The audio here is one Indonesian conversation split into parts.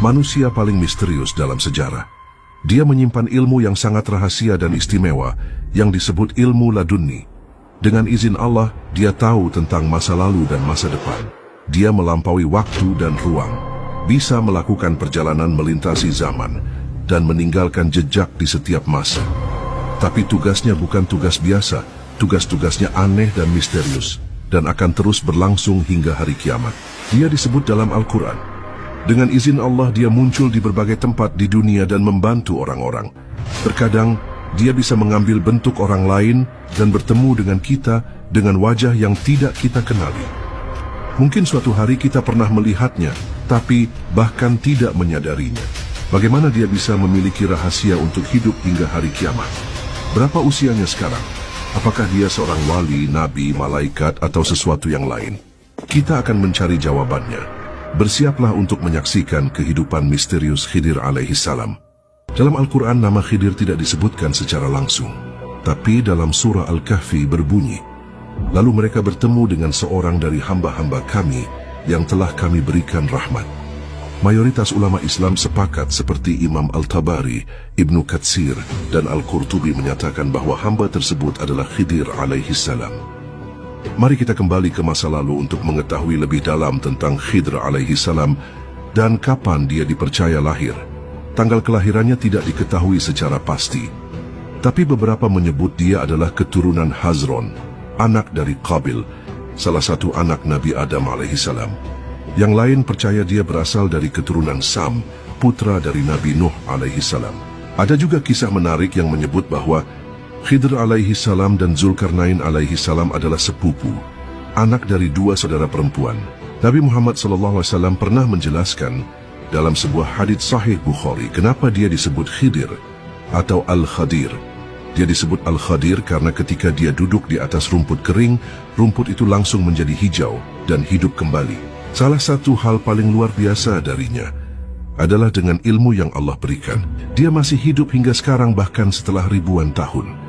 manusia paling misterius dalam sejarah. Dia menyimpan ilmu yang sangat rahasia dan istimewa yang disebut ilmu laduni. Dengan izin Allah, dia tahu tentang masa lalu dan masa depan. Dia melampaui waktu dan ruang, bisa melakukan perjalanan melintasi zaman, dan meninggalkan jejak di setiap masa. Tapi tugasnya bukan tugas biasa, tugas-tugasnya aneh dan misterius, dan akan terus berlangsung hingga hari kiamat. Dia disebut dalam Al-Quran. Dengan izin Allah, dia muncul di berbagai tempat di dunia dan membantu orang-orang. Terkadang, dia bisa mengambil bentuk orang lain dan bertemu dengan kita dengan wajah yang tidak kita kenali. Mungkin suatu hari kita pernah melihatnya, tapi bahkan tidak menyadarinya. Bagaimana dia bisa memiliki rahasia untuk hidup hingga hari kiamat? Berapa usianya sekarang? Apakah dia seorang wali, nabi, malaikat, atau sesuatu yang lain? Kita akan mencari jawabannya. Bersiaplah untuk menyaksikan kehidupan misterius Khidir alaihi salam. Dalam Al-Quran, nama Khidir tidak disebutkan secara langsung, tapi dalam surah Al-Kahfi berbunyi, lalu mereka bertemu dengan seorang dari hamba-hamba kami yang telah kami berikan rahmat. Mayoritas ulama Islam sepakat seperti Imam Al-Tabari, Ibnu Katsir, dan Al-Qurtubi menyatakan bahwa hamba tersebut adalah Khidir alaihi salam. Mari kita kembali ke masa lalu untuk mengetahui lebih dalam tentang Khidir alaihi salam dan kapan dia dipercaya lahir. Tanggal kelahirannya tidak diketahui secara pasti, tapi beberapa menyebut dia adalah keturunan Hazron, anak dari Qabil, salah satu anak Nabi Adam alaihi salam. Yang lain percaya dia berasal dari keturunan Sam, putra dari Nabi Nuh alaihi salam. Ada juga kisah menarik yang menyebut bahwa Khidir alaihi salam dan Zulkarnain alaihi salam adalah sepupu, anak dari dua saudara perempuan. Nabi Muhammad SAW pernah menjelaskan dalam sebuah hadits sahih Bukhari kenapa dia disebut Khidir atau Al-Khadir. Dia disebut Al-Khadir karena ketika dia duduk di atas rumput kering, rumput itu langsung menjadi hijau dan hidup kembali. Salah satu hal paling luar biasa darinya adalah dengan ilmu yang Allah berikan. Dia masih hidup hingga sekarang bahkan setelah ribuan tahun.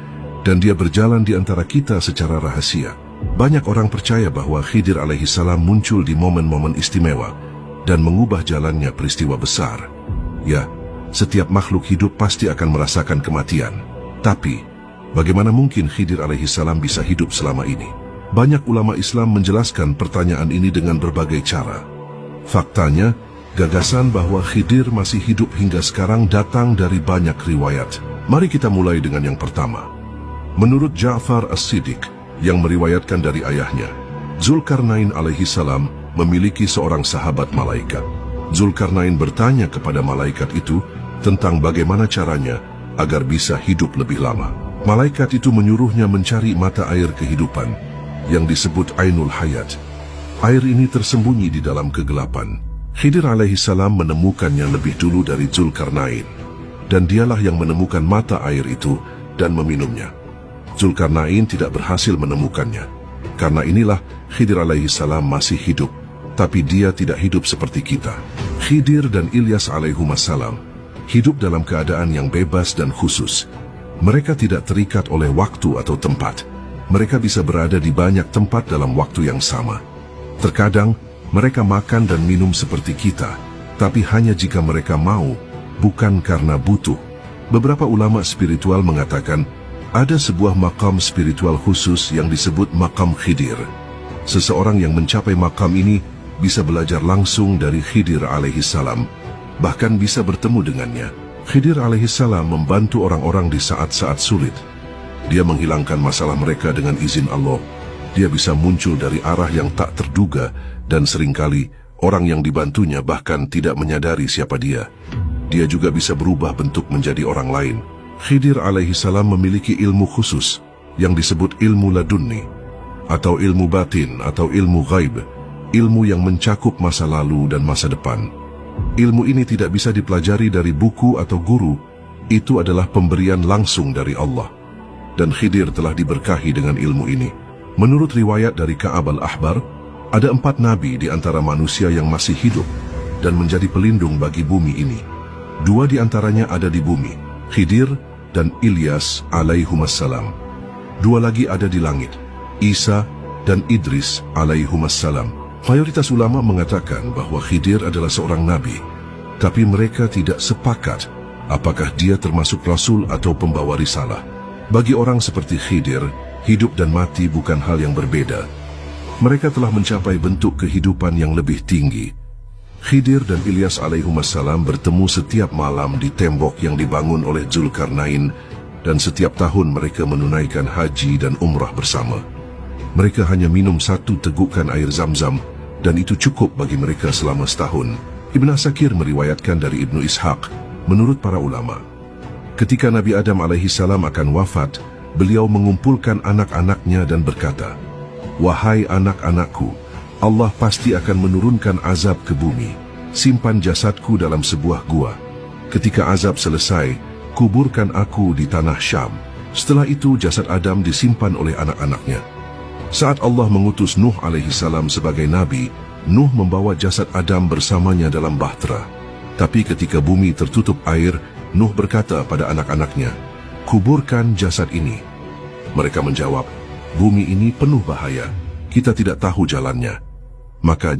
Dan dia berjalan di antara kita secara rahasia. Banyak orang percaya bahwa Khidir alaihi salam muncul di momen-momen istimewa dan mengubah jalannya peristiwa besar. Ya, setiap makhluk hidup pasti akan merasakan kematian. Tapi, bagaimana mungkin Khidir alaihi salam bisa hidup selama ini? Banyak ulama Islam menjelaskan pertanyaan ini dengan berbagai cara. Faktanya, gagasan bahwa Khidir masih hidup hingga sekarang datang dari banyak riwayat. Mari kita mulai dengan yang pertama. Menurut Ja'far As-Siddiq yang meriwayatkan dari ayahnya, Zulkarnain alaihi salam memiliki seorang sahabat malaikat. Zulkarnain bertanya kepada malaikat itu tentang bagaimana caranya agar bisa hidup lebih lama. Malaikat itu menyuruhnya mencari mata air kehidupan yang disebut Ainul Hayat. Air ini tersembunyi di dalam kegelapan. Khidir alaihi salam menemukannya lebih dulu dari Zulkarnain, dan dialah yang menemukan mata air itu dan meminumnya. Zulkarnain tidak berhasil menemukannya. Karena inilah Khidir alaihi salam masih hidup, tapi dia tidak hidup seperti kita. Khidir dan Ilyas alaihissalam hidup dalam keadaan yang bebas dan khusus. Mereka tidak terikat oleh waktu atau tempat. Mereka bisa berada di banyak tempat dalam waktu yang sama. Terkadang, mereka makan dan minum seperti kita, tapi hanya jika mereka mau, bukan karena butuh. Beberapa ulama spiritual mengatakan, ada sebuah makam spiritual khusus yang disebut makam Khidir. Seseorang yang mencapai makam ini bisa belajar langsung dari Khidir alaihi salam, bahkan bisa bertemu dengannya. Khidir alaihi salam membantu orang-orang di saat-saat sulit. Dia menghilangkan masalah mereka dengan izin Allah. Dia bisa muncul dari arah yang tak terduga dan seringkali orang yang dibantunya bahkan tidak menyadari siapa dia. Dia juga bisa berubah bentuk menjadi orang lain. Khidir alaihi salam memiliki ilmu khusus yang disebut ilmu laduni atau ilmu batin atau ilmu ghaib, ilmu yang mencakup masa lalu dan masa depan. Ilmu ini tidak bisa dipelajari dari buku atau guru, itu adalah pemberian langsung dari Allah. Dan Khidir telah diberkahi dengan ilmu ini. Menurut riwayat dari Ka'ab al-Ahbar, ada 4 nabi di antara manusia yang masih hidup dan menjadi pelindung bagi bumi ini. 2 di antaranya ada di bumi, Khidir dan Ilyas alaihissalam. 2 lagi ada di langit, Isa dan Idris alaihissalam. Mayoritas ulama mengatakan bahwa Khidir adalah seorang nabi. Tapi mereka tidak sepakat apakah dia termasuk rasul atau pembawa risalah. Bagi orang seperti Khidir, hidup dan mati bukan hal yang berbeda. Mereka telah mencapai bentuk kehidupan yang lebih tinggi. Khidir dan Ilyas alaihissalam bertemu setiap malam di tembok yang dibangun oleh Zulkarnain, dan setiap tahun mereka menunaikan haji dan umrah bersama. Mereka hanya minum 1 tegukan air Zam-Zam, dan itu cukup bagi mereka selama setahun. Ibn Asakir meriwayatkan dari Ibnu Ishaq, menurut para ulama, ketika Nabi Adam alaihissalam akan wafat, beliau mengumpulkan anak-anaknya dan berkata, "Wahai anak-anakku, Allah pasti akan menurunkan azab ke bumi. Simpan jasadku dalam sebuah gua. Ketika azab selesai, kuburkan aku di tanah Syam." Setelah itu jasad Adam disimpan oleh anak-anaknya. Saat Allah mengutus Nuh alaihissalam sebagai nabi, Nuh membawa jasad Adam bersamanya dalam bahtera. Tapi ketika bumi tertutup air, Nuh berkata pada anak-anaknya, "Kuburkan jasad ini." Mereka menjawab, "Bumi ini penuh bahaya, kita tidak tahu jalannya." Maka